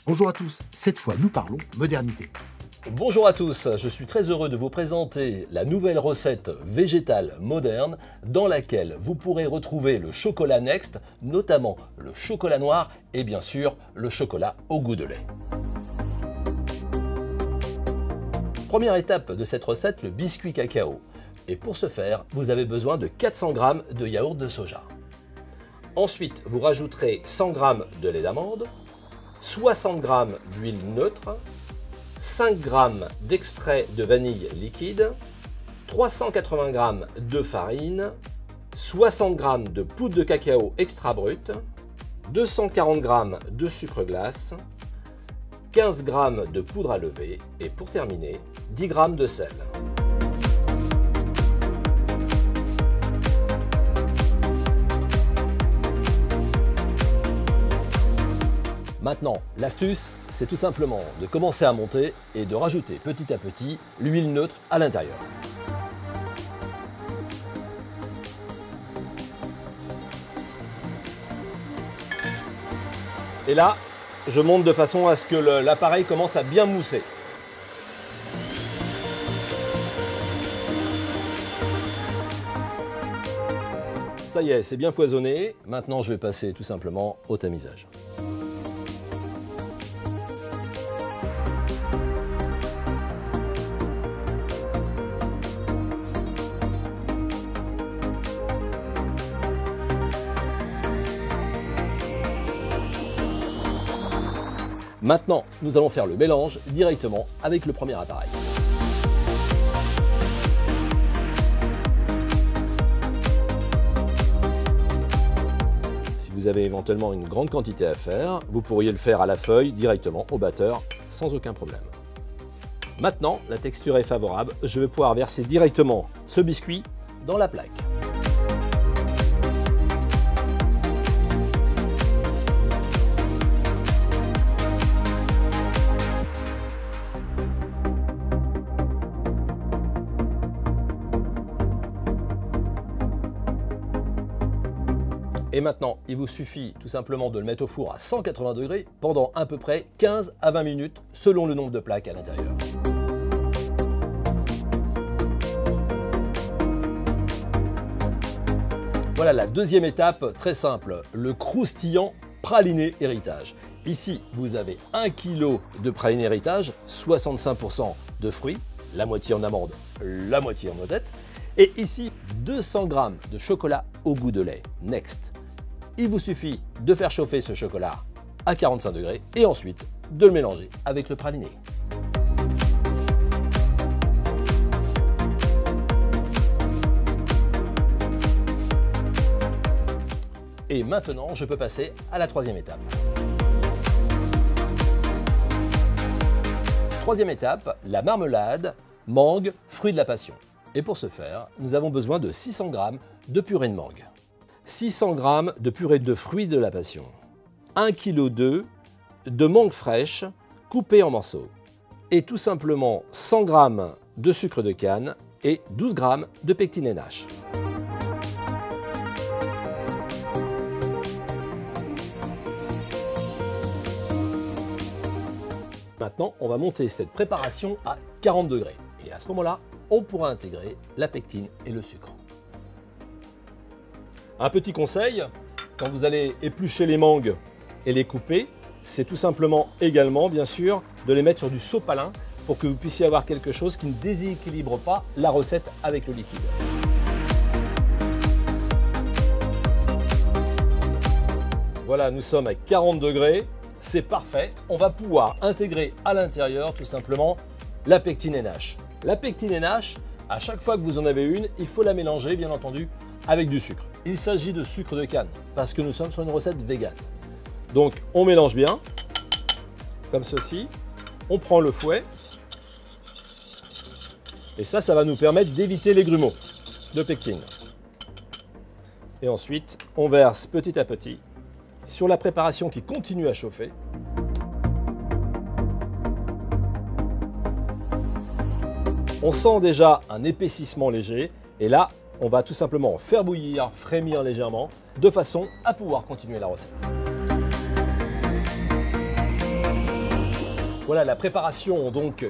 Bonjour à tous, cette fois nous parlons modernité. Bonjour à tous, je suis très heureux de vous présenter la nouvelle recette végétale moderne dans laquelle vous pourrez retrouver le chocolat Next, notamment le chocolat noir et bien sûr le chocolat au goût de lait. Première étape de cette recette, le biscuit cacao. Et pour ce faire, vous avez besoin de 400 g de yaourt de soja. Ensuite, vous rajouterez 100 g de lait d'amande, 60 g d'huile neutre, 5 g d'extrait de vanille liquide, 380 g de farine, 60 g de poudre de cacao extra brute, 240 g de sucre glace, 15 g de poudre à lever et pour terminer, 10 g de sel. Maintenant, l'astuce, c'est tout simplement de commencer à monter et de rajouter petit à petit l'huile neutre à l'intérieur. Et là, je monte de façon à ce que l'appareil commence à bien mousser. Ça y est, c'est bien foisonné. Maintenant, je vais passer tout simplement au tamisage. Maintenant, nous allons faire le mélange directement avec le premier appareil. Si vous avez éventuellement une grande quantité à faire, vous pourriez le faire à la feuille directement au batteur sans aucun problème. Maintenant, la texture est favorable, je vais pouvoir verser directement ce biscuit dans la plaque. Et maintenant, il vous suffit tout simplement de le mettre au four à 180 degrés pendant à peu près 15 à 20 minutes selon le nombre de plaques à l'intérieur. Voilà la deuxième étape, très simple, le croustillant praliné héritage. Ici, vous avez 1 kg de praliné héritage, 65% de fruits, la moitié en amande, la moitié en noisette. Et ici, 200 g de chocolat au goût de lait, Next. Il vous suffit de faire chauffer ce chocolat à 45 degrés et ensuite de le mélanger avec le praliné. Et maintenant, je peux passer à la troisième étape. Troisième étape, la marmelade, mangue, fruit de la passion. Et pour ce faire, nous avons besoin de 600 g de purée de mangue, 600 g de purée de fruits de la passion, 1,2 kg de mangue fraîche coupée en morceaux et tout simplement 100 g de sucre de canne et 12 g de pectine NH. Maintenant, on va monter cette préparation à 40 degrés et à ce moment-là, on pourra intégrer la pectine et le sucre. Un petit conseil, quand vous allez éplucher les mangues et les couper, c'est tout simplement également, bien sûr, de les mettre sur du sopalin pour que vous puissiez avoir quelque chose qui ne déséquilibre pas la recette avec le liquide. Voilà, nous sommes à 40 degrés, c'est parfait. On va pouvoir intégrer à l'intérieur tout simplement la pectine NH. La pectine NH, à chaque fois que vous en avez une, il faut la mélanger, bien entendu, avec du sucre. Il s'agit de sucre de canne, parce que nous sommes sur une recette végane. Donc, on mélange bien, comme ceci. On prend le fouet. Et ça va nous permettre d'éviter les grumeaux de pectine. Et ensuite, on verse petit à petit sur la préparation qui continue à chauffer. On sent déjà un épaississement léger et là, on va tout simplement faire bouillir, frémir légèrement de façon à pouvoir continuer la recette. Voilà, la préparation donc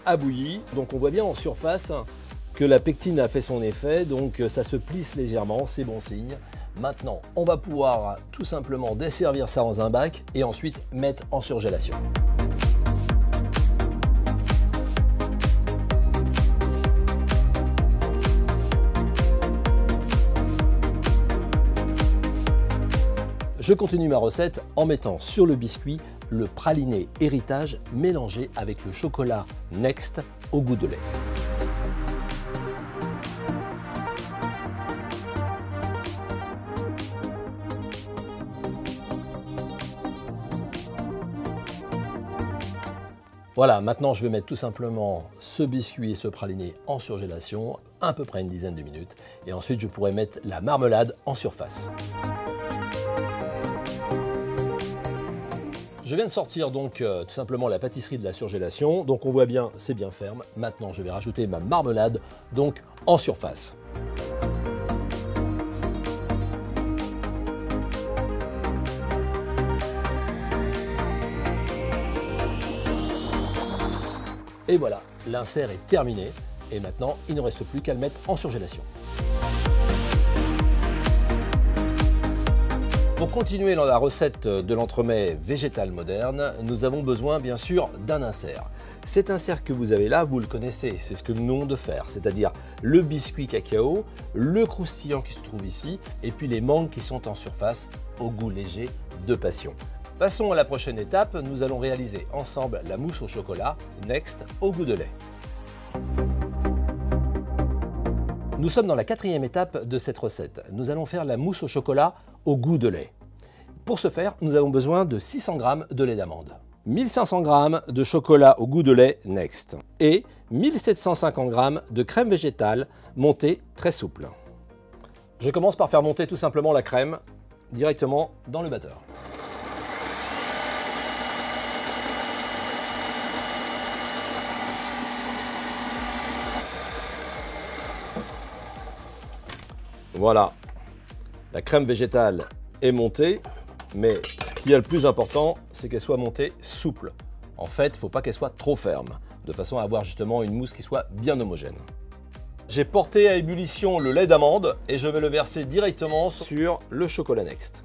a bouilli. Donc on voit bien en surface que la pectine a fait son effet, donc ça se plisse légèrement, c'est bon signe. Maintenant, on va pouvoir tout simplement desservir ça dans un bac et ensuite mettre en surgélation. Je continue ma recette en mettant sur le biscuit le praliné héritage mélangé avec le chocolat Next au goût de lait. Voilà, maintenant je vais mettre tout simplement ce biscuit et ce praliné en surgélation, à peu près une dizaine de minutes, et ensuite je pourrai mettre la marmelade en surface. Je viens de sortir donc tout simplement la pâtisserie de la surgélation, donc on voit bien c'est bien ferme. Maintenant je vais rajouter ma marmelade donc en surface. Et voilà, l'insert est terminé et maintenant il ne reste plus qu'à le mettre en surgélation. Pour continuer dans la recette de l'entremets végétal moderne, nous avons besoin bien sûr d'un insert. Cet insert que vous avez là, vous le connaissez, c'est ce que nous venons de faire, c'est-à-dire le biscuit cacao, le croustillant qui se trouve ici, et puis les mangues qui sont en surface au goût léger de passion. Passons à la prochaine étape, nous allons réaliser ensemble la mousse au chocolat Next au goût de lait. Nous sommes dans la quatrième étape de cette recette. Nous allons faire la mousse au chocolat au goût de lait. Pour ce faire, nous avons besoin de 600 g de lait d'amande, 1500 g de chocolat au goût de lait Next et 1750 g de crème végétale montée très souple. Je commence par faire monter tout simplement la crème directement dans le batteur. Voilà, la crème végétale est montée, mais ce qui est le plus important, c'est qu'elle soit montée souple. En fait, il ne faut pas qu'elle soit trop ferme, de façon à avoir justement une mousse qui soit bien homogène. J'ai porté à ébullition le lait d'amande et je vais le verser directement sur le chocolat Next.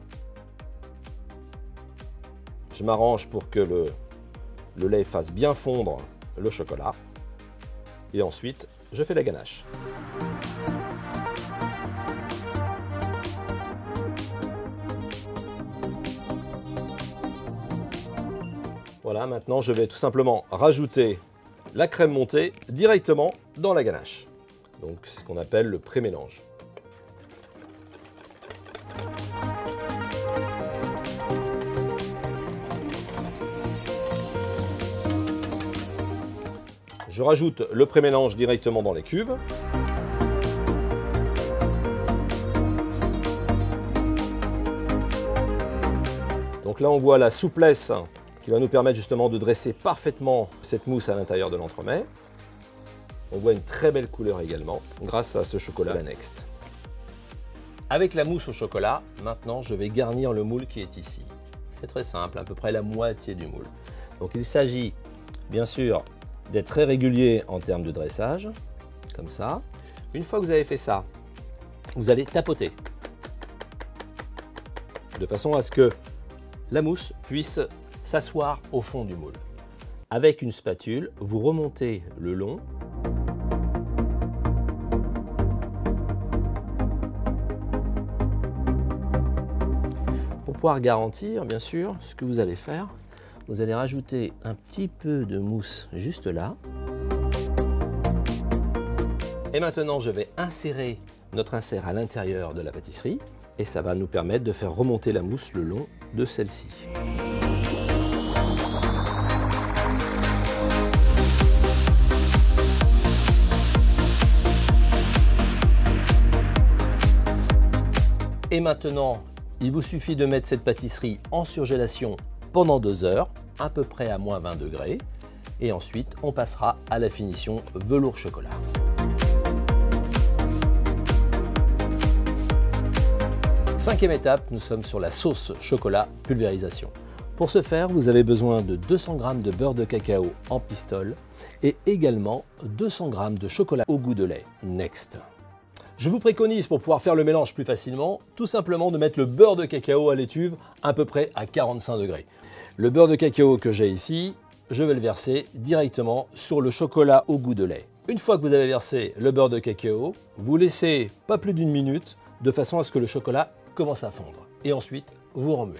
Je m'arrange pour que le lait fasse bien fondre le chocolat et ensuite je fais la ganache. Voilà, maintenant je vais tout simplement rajouter la crème montée directement dans la ganache. Donc c'est ce qu'on appelle le pré-mélange. Je rajoute le pré-mélange directement dans les cuves. Donc là on voit la souplesse qui va nous permettre justement de dresser parfaitement cette mousse à l'intérieur de l'entremet. On voit une très belle couleur également grâce à ce chocolat Next. Avec la mousse au chocolat, maintenant je vais garnir le moule qui est ici. C'est très simple, à peu près la moitié du moule. Donc il s'agit bien sûr d'être très régulier en termes de dressage, comme ça. Une fois que vous avez fait ça, vous allez tapoter de façon à ce que la mousse puisse s'asseoir au fond du moule. Avec une spatule, vous remontez le long. Pour pouvoir garantir, bien sûr, ce que vous allez faire, vous allez rajouter un petit peu de mousse juste là. Et maintenant, je vais insérer notre insert à l'intérieur de la pâtisserie et ça va nous permettre de faire remonter la mousse le long de celle-ci. Et maintenant, il vous suffit de mettre cette pâtisserie en surgélation pendant 2 heures, à peu près à moins 20 degrés. Et ensuite, on passera à la finition velours chocolat. Cinquième étape, nous sommes sur la sauce chocolat pulvérisation. Pour ce faire, vous avez besoin de 200 g de beurre de cacao en pistole et également 200 g de chocolat au goût de lait Next. Je vous préconise, pour pouvoir faire le mélange plus facilement, tout simplement de mettre le beurre de cacao à l'étuve à peu près à 45 degrés. Le beurre de cacao que j'ai ici, je vais le verser directement sur le chocolat au goût de lait. Une fois que vous avez versé le beurre de cacao, vous laissez pas plus d'1 minute de façon à ce que le chocolat commence à fondre. Et ensuite, vous remuez.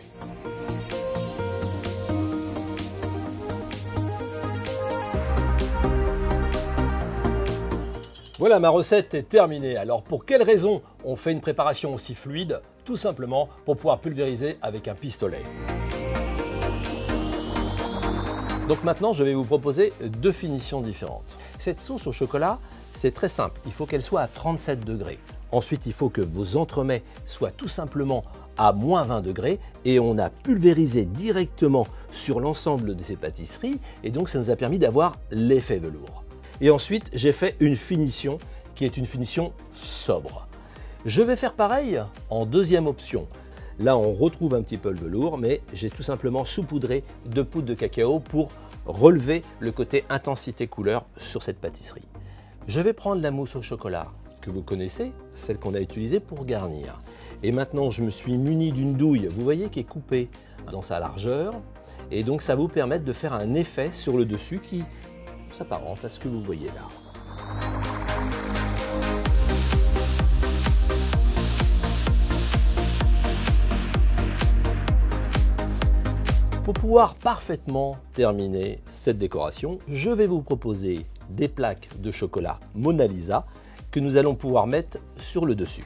Voilà, ma recette est terminée. Alors pour quelle raison on fait une préparation aussi fluide? Tout simplement pour pouvoir pulvériser avec un pistolet. Donc maintenant, je vais vous proposer 2 finitions différentes. Cette sauce au chocolat, c'est très simple. Il faut qu'elle soit à 37 degrés. Ensuite, il faut que vos entremets soient tout simplement à moins 20 degrés et on a pulvérisé directement sur l'ensemble de ces pâtisseries et donc ça nous a permis d'avoir l'effet velours. Et ensuite, j'ai fait une finition qui est une finition sobre. Je vais faire pareil en deuxième option. Là, on retrouve un petit peu le velours, mais j'ai tout simplement saupoudré de poudre de cacao pour relever le côté intensité couleur sur cette pâtisserie. Je vais prendre la mousse au chocolat que vous connaissez, celle qu'on a utilisée pour garnir. Et maintenant, je me suis muni d'une douille, vous voyez, qui est coupée dans sa largeur. Et donc, ça va vous permettre de faire un effet sur le dessus qui s'apparente à ce que vous voyez là. Pour pouvoir parfaitement terminer cette décoration, je vais vous proposer des plaques de chocolat Mona Lisa que nous allons pouvoir mettre sur le dessus.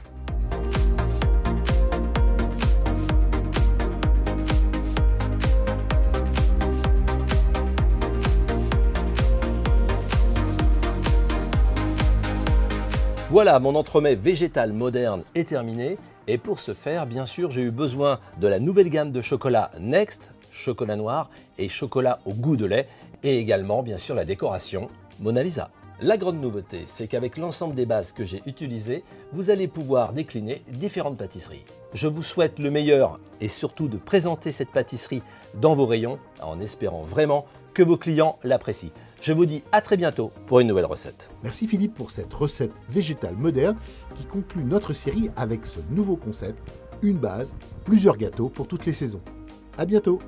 Voilà, mon entremets végétal moderne est terminé et pour ce faire, bien sûr, j'ai eu besoin de la nouvelle gamme de chocolat Next, chocolat noir et chocolat au goût de lait et également, bien sûr, la décoration Mona Lisa. La grande nouveauté, c'est qu'avec l'ensemble des bases que j'ai utilisées, vous allez pouvoir décliner différentes pâtisseries. Je vous souhaite le meilleur et surtout de présenter cette pâtisserie dans vos rayons en espérant vraiment que vos clients l'apprécient. Je vous dis à très bientôt pour une nouvelle recette. Merci Philippe pour cette recette végétale moderne qui conclut notre série avec ce nouveau concept, une base, plusieurs gâteaux pour toutes les saisons. À bientôt!